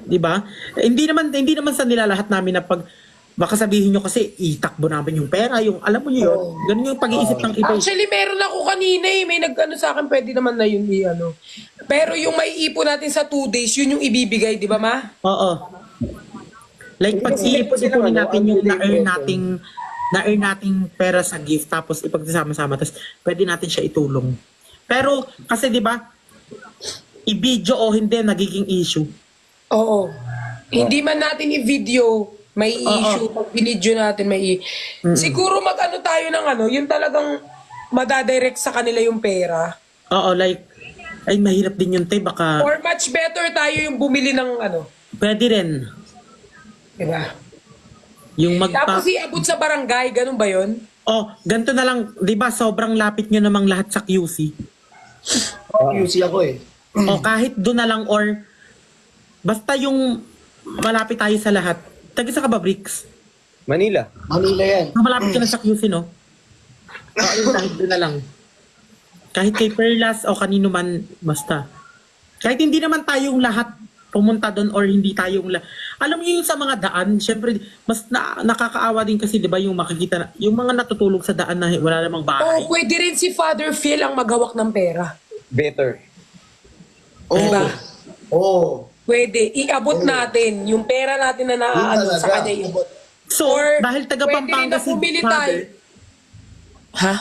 'di ba? Hindi naman sa nilalahat namin na pag baka sabihin nyo kasi itakbo namin yung pera, yung alam mo yun, ganun yung pag-iisip ng iba. Actually, meron ako kanina eh. May nag-ano sa akin, pwede naman na yun i-ano. Pero yung may ipon natin sa 2 days, yun yung ibibigay, di ba ma? Oo. Like pag iipunin natin yung na-earn nating pera sa gift tapos ipagsasama-sama tapos pwede natin siya itulong. Pero kasi 'di ba? I-video o hindi nagiging issue. Oo. Hindi man natin i-video, may issue. Pag binidyo natin, siguro mag-ano tayo ng ano, yung talagang madadirect sa kanila yung pera. Oo, like ay mahirap din yun, te, baka Or much better tayo yung bumili ng ano. pwede rin Diba? yung Tapos iabot sa barangay, ganun ba yun? Oh, ganito na lang, 'di ba? Sobrang lapit nyo namang lahat sa QC. QC ako eh. O kahit doon na lang or basta yung malapit tayo sa lahat. Taga sa ka ba, Bricks? Manila. Manila yan. Malapit ka na sa QC, no? O ayun, kahit doon na lang. Kahit kay Perlas o kanino man, basta. Kahit hindi naman tayong lahat pumunta doon or hindi tayong alam mo yung sa mga daan, syempre mas nakakaawa din kasi 'di ba yung makikita yung mga natutulog sa daan na wala namang bahay. O pwede rin si Father Phil ang maghawak ng pera. Better. Diba? Oo. Pwede. Iabot natin yung pera natin na naaano sa kanya iabot. So, Or, dahil taga pwede rin Pampanga na si bumili Father, tayo. Ha?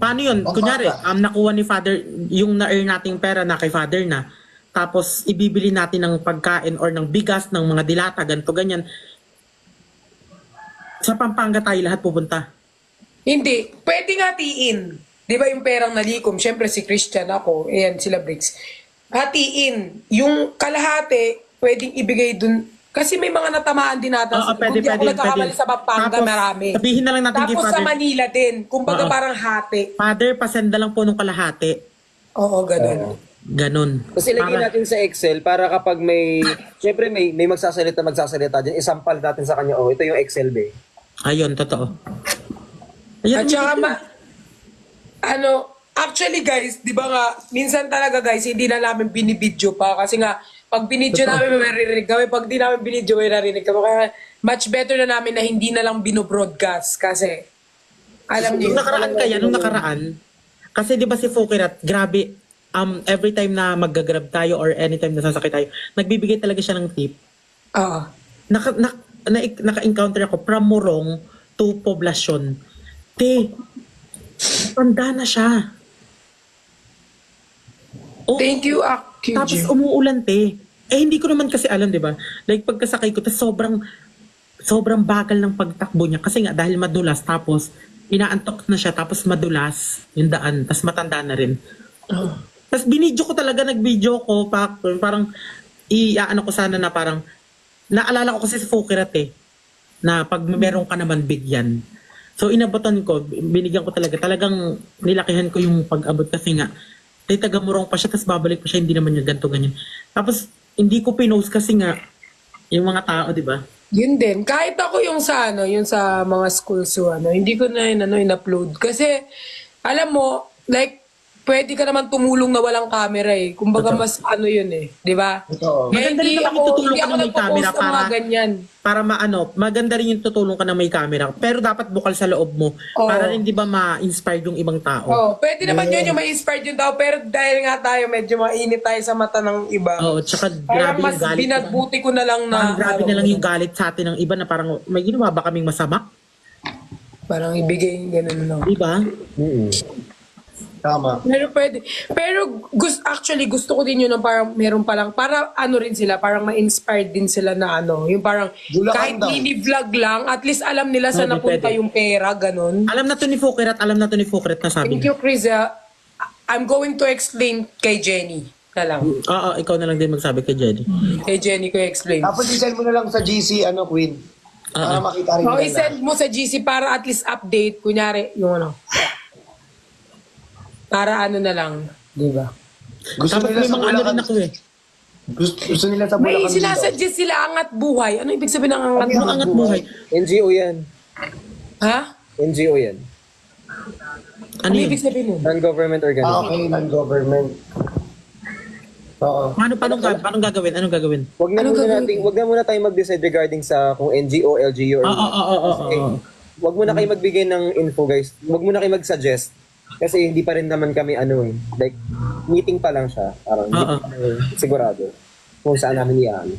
paano yun? Kunyari, nakuha ni Father, yung na-earn nating pera na kay Father na, tapos ibibili natin ng pagkain or ng bigas, ng mga dilata, ganito, ganyan. Sa Pampanga tayo lahat pupunta. Hindi. Pwede nga hatiin. Di ba yung perang nalikom? Siyempre si Christian ako. Ayan sila Bricks. Hatiin. Yung kalahati, pwedeng ibigay dun. Kasi may mga natamaan din natin. Oo, pwede, Kung di ako pwede, nagkakamali pwede. sa Pampanga, Tapos, marami. sabihin na lang natin kay Tapos sa Father. Manila din. Kumbaga Oo. parang hati. Father, pasenda lang po nung kalahati. Oo, ganun. Ganon. Kasi lagyan natin sa Excel para kapag syempre may magsasalita dyan, isampal natin sa kanya, oh, ito yung Excel be. Ayun, totoo. Ayun, At saka actually guys, di ba nga, minsan talaga guys, hindi na namin binibidyo pa. Kasi nga, pag binidyo namin, may maririnig kami. Pag di namin binidyo, may narinig kami. Kaya much better na namin na hindi na lang binobroadcast. Kasi, alam niyo. nung nakaraan, kasi di ba si Fukirat, grabe, every time na mag-grab tayo or anytime na sasakay tayo, nagbibigay talaga siya ng tip. Oo. Naka-encounter ako from Morong to Poblacion. Te, tanda na siya. Oh, Thank you, tapos QG. umuulan, te. Eh, hindi ko naman kasi alam, di ba? Like, pagkasakay ko, tas sobrang bagal ng pagtakbo niya. Kasi nga, dahil madulas, tapos inaantok na siya, tapos madulas yung daan, tapos matanda na rin. Tapos binidyo ko talaga, nag-video ko, parang, ano ko sana na parang, naalala ko kasi sa Fukirat eh, na pag meron ka naman bigyan. So inabotan ko, binigyan ko talagang nilakihan ko yung pag-abot kasi nga, ay taga-Morong pa siya, tapos babalik pa siya, hindi naman niya ganito ganyan. Tapos hindi ko pinost kasi nga, yung mga tao, di ba? Yun din. Kahit ako yung sa yung sa mga schools hindi ko na in-upload. Kasi, alam mo, like, pwede ka naman tumulong na walang camera eh. Kumbaga mas yun eh. Di ba? Ito. Kaya Maganda rin hindi naman ako tutulong ka na may camera nagpo-post ng mga ganyan. para maganda rin yung tutulong ka na may camera. Pero dapat bukal sa loob mo. Oo. Para rin di ba ma-inspire yung ibang tao. Oh, pwede naman yun yung may inspired yung tao. Pero dahil nga tayo, medyo mainit tayo sa mata ng iba. Oo, tsaka Parang grabe mas yung galit. binagbuti ko na lang na... Parang grabe na lang yung galit sa atin ng iba na parang may ginawa ba kaming masama? Parang ibigay ganun lang. Di ba? Tama. Pero pwede. Pero gusto ko din yun na parang meron palang, para rin sila, parang ma-inspired din sila na yung parang Bulacan kahit daw. mini-vlog lang, at least alam nila saan Pwede, napunta pwede. yung pera, ganun. Alam na to ni Fukirat na sabi Thank niya. you, Chris. I'm going to explain kay Jenny na lang. Oo, ikaw na lang din magsabi kay Jenny. Kay Jenny ko explain. Tapos isend mo na lang sa GC, Queen. Para makita rin O, nila. isend mo sa GC para at least update. Kunyari, yung para na lang. Di ba? Gusto Tapos nila may sa mga ano rin Bulacan. ako eh. Gusto nila sa May Bulacan. sinasuggest sila angat buhay. Ano ibig sabihin ng angat Ano buhay? angat buhay? NGO yan. Ha? NGO yan. Ano Ano yun? ibig sabihin nun? Non-government organization. Okay, non-government. Oo. Paano gagawin? Anong gagawin? Wag na Ano muna gagawin? natin, wag na muna tayo mag-decide regarding sa kung NGO, LGU or Oo. wag muna kayo magbigay ng info, guys. Wag muna kayo mag-suggest. Kasi hindi pa rin naman kami like meeting pa lang siya. Parang hindi pa kami sigurado kung saan namin iyan.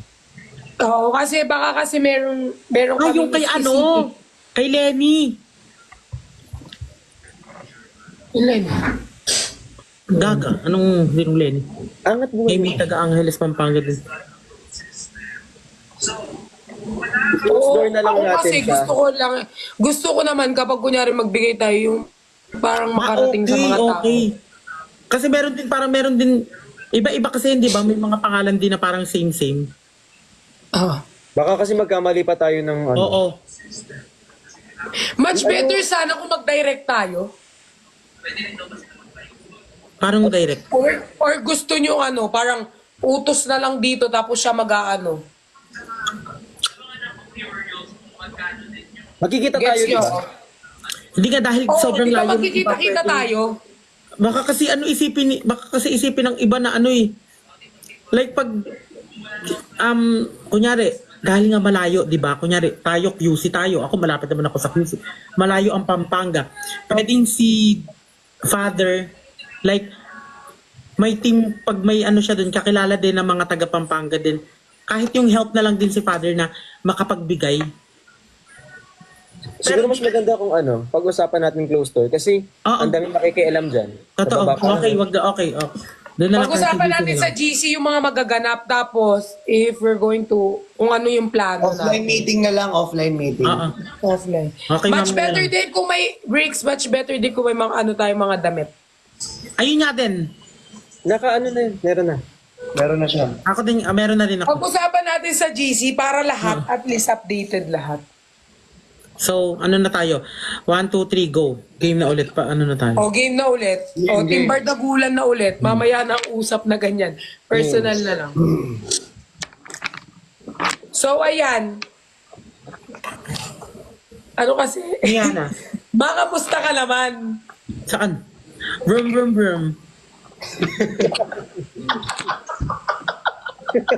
Oo, kasi baka kasi meron Yung kay kay Lenny. Ilan? Gaga. Anong yung Lenny? Angat buhay. May taga Angeles, Pampanga din. Close door na lang Ako natin kasi siya. gusto ko naman kapag kunyari magbigay tayo yung parang makarating sa mga tao. Kasi meron din, iba-iba kasi hindi ba? May mga pangalan din na parang same. Ah. Baka kasi magkamali pa tayo ng Oo. Much better sana kung mag-direct tayo. Parang direct. Or gusto nyo parang utos na lang dito tapos siya mag-aano. Magkikita tayo Gets nyo? dito. Hindi nga dahil Oo, sobrang di ba layo. magkikita-kita tayo? Baka kasi isipin ng iba na like pag kunyari dahil nga malayo, 'di ba? Kunyari tayo QC tayo. Ako malapit naman ako sa QC. Malayo ang Pampanga. Pwedeng si Father like may team pag may siya doon kakilala din ng mga taga Pampanga din. Kahit yung help na lang din si Father na makapagbigay. Siguro mas maganda kung pag-usapan natin close door kasi Oo. ang daming makikialam dyan. Totoo. Okay. Doon na lang Pag-usapan tayo sa natin GC sa GC yung mga magaganap tapos if we're going to kung ano yung plano Offline na. meeting na lang, offline meeting. Oo. Offline. Okay, Much mamaya better lang. din kung may breaks, much better din kung may mga mga damit. Ayun nga din. Na yun, meron na. Meron na siya. Ako din, meron na din ako. Pag-usapan natin sa GC para lahat at least updated lahat. So, na tayo? 1, 2, 3, go. Game na ulit pa. Na tayo? O game na ulit. O Game. Team Bardagulan na ulit. Mamaya na ang usap na ganyan. Personal na lang. So ayan. Ano kasi? Yana. Baka musta ka naman. Saan? Vroom.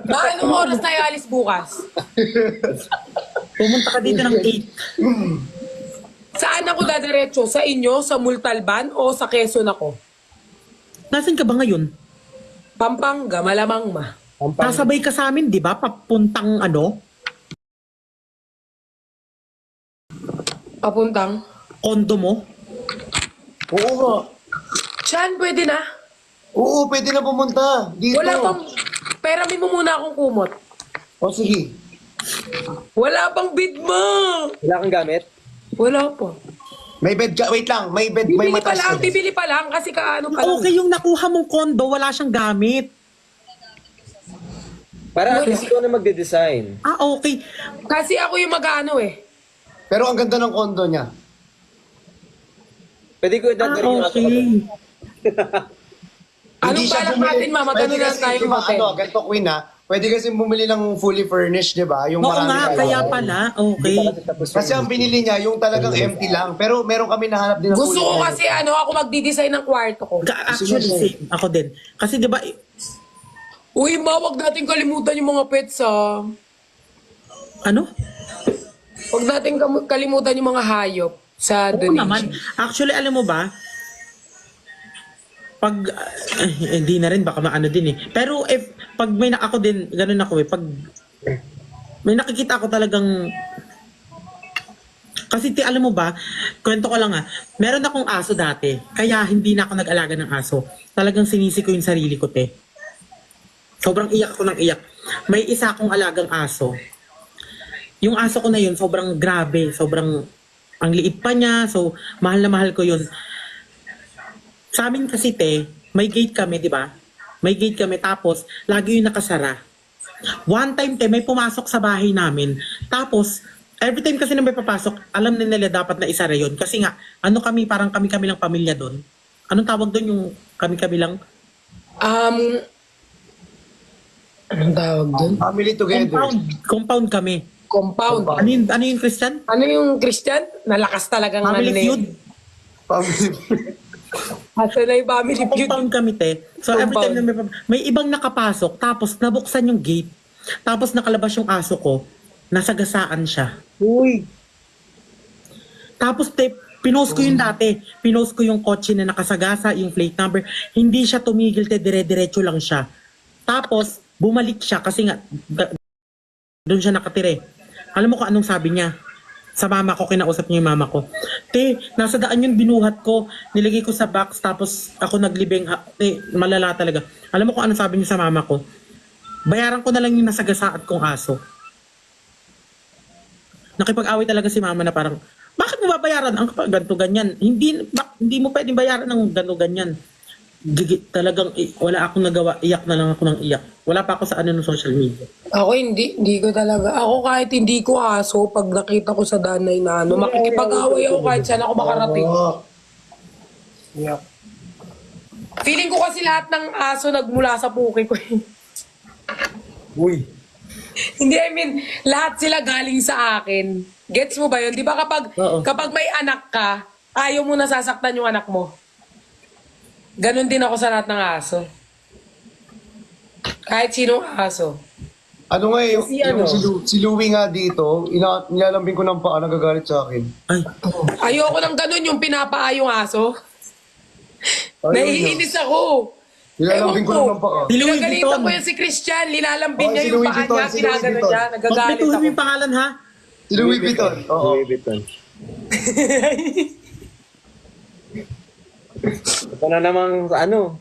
Baka anong oras tayo alis bukas? Pumunta ka dito ng 8. Saan ako dadiretso? Sa inyo? Sa Multalban? O sa Quezon ako? Nasaan ka ba ngayon? Pampanga, malamang ma. Nasabay ka sa amin, di ba? Papuntang Papuntang? kondo mo? Oo nga. Chan, pwede na. Oo, pwede na pumunta. Dito. Wala pang... Peramin mo muna akong kumot. O sige. Wala pang bid mo. Wala kang gamit? Wala pa. May bed ka. Wait lang. May bed. May matas ka. Bibili pa lang kasi kaano pa lang. Okay, yung nakuha mong kondo, wala siyang gamit. Para at least ikaw na magde-design. Okay. Kasi ako yung mag-ano eh. Pero ang ganda ng kondo niya. Pwede ko idadari yung aso ko. Okay. Anong balak natin, ma? Magano Pwede na kasi, tayo di ba, hotel? ganito Queen Pwede kasi bumili ng fully furnished, di ba? Yung Oo marami nga, kayo. kaya pala. Okay. Kasi ang binili niya, yung talagang empty lang. Pero meron kami nahanap din ng Gusto ko fully kasi ako magdi-design ng kwarto ko. Actually, same. Ako din. Kasi di ba, Uy, ma, wag natin kalimutan yung mga pets, ano? Wag natin kalimutan yung mga hayop sa Oo donation. naman. Actually, alam mo ba, pag, hindi na rin, baka maano din eh. Pero pag may ako din, ganun ako pag may nakikita ako talagang, kasi alam mo ba, kwento ko lang meron akong aso dati, kaya hindi na ako nag-alaga ng aso. Talagang sinisi ko yung sarili ko, te. Sobrang iyak ko ng iyak. May isa akong alagang aso. Yung aso ko na yun, sobrang grabe, sobrang, ang liit pa niya, so mahal na mahal ko yun. Sa amin kasi, te, may gate kami, di ba? May gate kami, tapos, lagi yung nakasara. One time, te, may pumasok sa bahay namin. Tapos, every time kasi na may papasok, alam na nila dapat na isara yun. Kasi nga, kami, parang kami-kami lang pamilya doon. Anong tawag doon yung kami-kami lang? Anong tawag dun? Family together. Compound kami. Compound. Ano yung Christian? Ano yung Christian? Nalakas talagang Family ano eh. feud? Family. Asa na yung family feud? Compound kami, te. So every time na may ibang nakapasok, tapos nabuksan yung gate, tapos nakalabas yung aso ko, nasagasaan siya. Uy! Tapos, te, pinost ko yung dati. Pinost ko yung kotse na nakasagasa, yung plate number. Hindi siya tumigil, te, dire-diretso lang siya. Tapos, bumalik siya kasi nga, doon siya nakatire. Alam mo kung anong sabi niya? Sa mama ko, kinausap niya yung mama ko. Te, nasa daan yung binuhat ko, nilagay ko sa box, tapos ako naglibing, te, malala talaga. Alam mo kung anong sabi niya sa mama ko? Bayaran ko na lang yung nasagasaan kong aso. Nakipag-away talaga si mama na parang, bakit mo babayaran ang ganto ganyan? Hindi mo pwedeng bayaran ng ganto ganyan. Talagang wala akong nagawa, iyak na lang ako ng iyak. Wala pa ako sa ano ng social media. Ako hindi ko talaga. Ako kahit hindi ko aso, pag nakita ko sa danay na ano, makikipag-away ako kahit saan ako makarating. Yeah. Feeling ko kasi lahat ng aso nagmula sa puki ko. Uy! Hindi, I mean, lahat sila galing sa akin. Gets mo ba yun? Di ba Oo. kapag may anak ka, ayaw mo nasasaktan yung anak mo? Ganon din ako sa lahat ng aso. Kahit sinong aso. Ano nga yung, Si ano? si Louie nga dito, nilalambing ko ng paa, nagagalit sa akin. Ay, Ayoko ng ganon yung pinapaa yung aso. Ayaw Naiinis ako. Nilalambing ko lang ng paa. Si Louis Pinagalitan Vuitton. ko yan si Christian. Linalambing Oh, niya si yung Louis paa Vuitton, niya. si Louis Kinagano Vuitton. niya. Nagagalit magpituhin mo ako. yung pangalan ha? Si Louis Vuitton. Oo. Louis Vuitton. Ito na namang ano.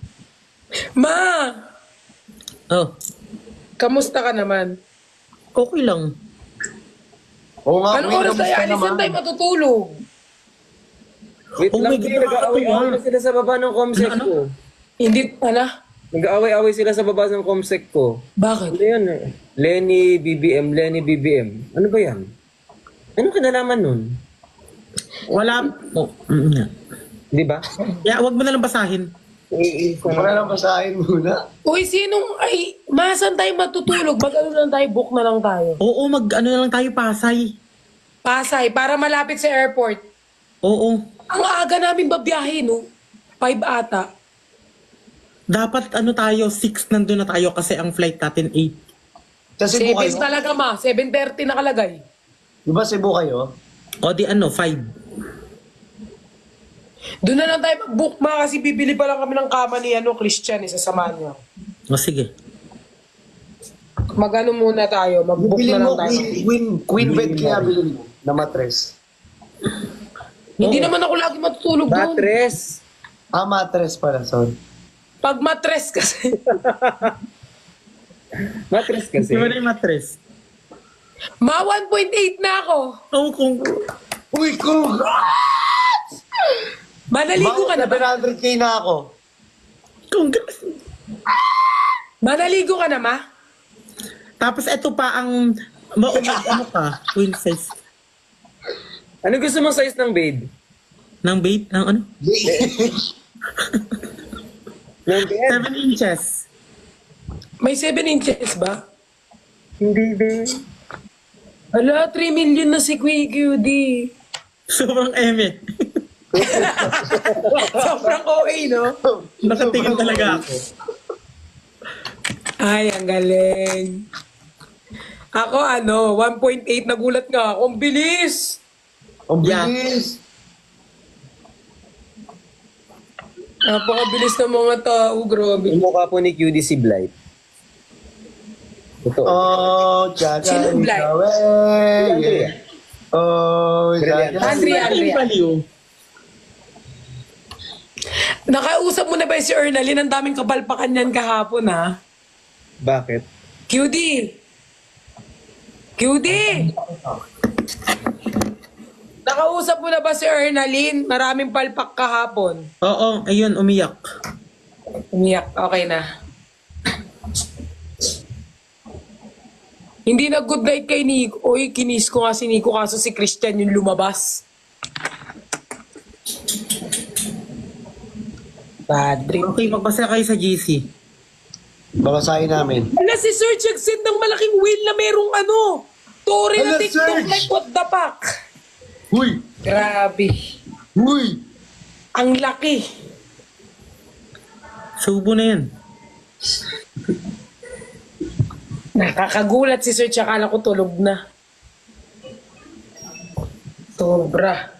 Ma! Oh, Kamusta ka naman? okay lang. Oo nga, Anong Queen, oras tayo? kamusta Alisan naman? tayo matutulog. Wait Oh lang, my God, nag-aaway-away na sila sa baba ng comsec Ano? ko. Hindi, ano? Nag-aaway-away sila sa baba ng comsec ko. Bakit? Ano yan eh? Lenny BBM. Ano ba yan? Ano kinalaman nun? Wala. Oh, Di ba? yeah, wag mo na lang basahin. Wala lang basahin muna. Uy, masan tayo matutulog? Mag-ano lang tayo, book na lang tayo. Oo, ano na lang tayo, Pasay. Pasay, para malapit sa airport. Oo. Ang aga namin babiyahe, no? 5 ata. Dapat ano tayo, 6 nandun na tayo kasi ang flight natin 8. Sa Cebu 7 kayo? talaga, ma. 7:30 nakalagay. Di ba Cebu kayo? O di ano, 5. Doon na lang tayo mag-book, ma. Kasi bibili pa lang kami ng kama ni Christian, isasamahan niya. O sige. Mag-ano muna tayo, mag-book Bilhin na mo, lang tayo. Queen bed kaya bilhin mo. Na mattress. Hindi naman ako lagi matutulog doon. Matres! Ah, mattress pala, sorry. Pag matres kasi. Matres kasi. Di ba na yung mattress? Ma, 1.8 na ako. Oo, kung... Uy, kung... Manaligo ka na ba? 700k na ako. Kung... Manaligo ka na, ma? Tapos ito pa ang... ano pa? Queen size. Ano gusto mong size ng bed? Ng bait? Ng ano? Ng bed? 7 inches. May 7 inches ba? Hindi bed. Hala, 3 million na si QD. Sobrang eme. Sobrang OA, no? Nakatingin talaga ako. Ay, ang galing. Ako, 1.8. Nagulat nga ako. Ang bilis! Ang Yeah. bilis. Napakabilis ng mga tao. Grabe. Yung mukha po ni QD si Blight. Ito. Oh, Jaga. Sino Blight? Andrea. Oh, Jaga. Andrea. Baliw. Nakausap mo na ba si Ernalyn? Ang daming kapalpakan yan kahapon, ha? Bakit? QD! QD! Nakausap mo na ba si Ernalyn? Maraming palpak kahapon. Oo, ayun, umiyak. Umiyak. Okay na. Hindi na good night kay Nico. Oy, kinis ko nga si Nico kaso si Christian yung lumabas. Bad trip. Okay, magbasa kayo sa GC. Babasahin namin. Ala, si Serge nagsend ng malaking wheel na merong Tore na Ala, TikTok. Serge! Like, what the fuck? Uy! Grabe. Uy! Ang laki. Subo na yan. Nakakagulat si Sir, tsaka akala ko tulog na. Sobra.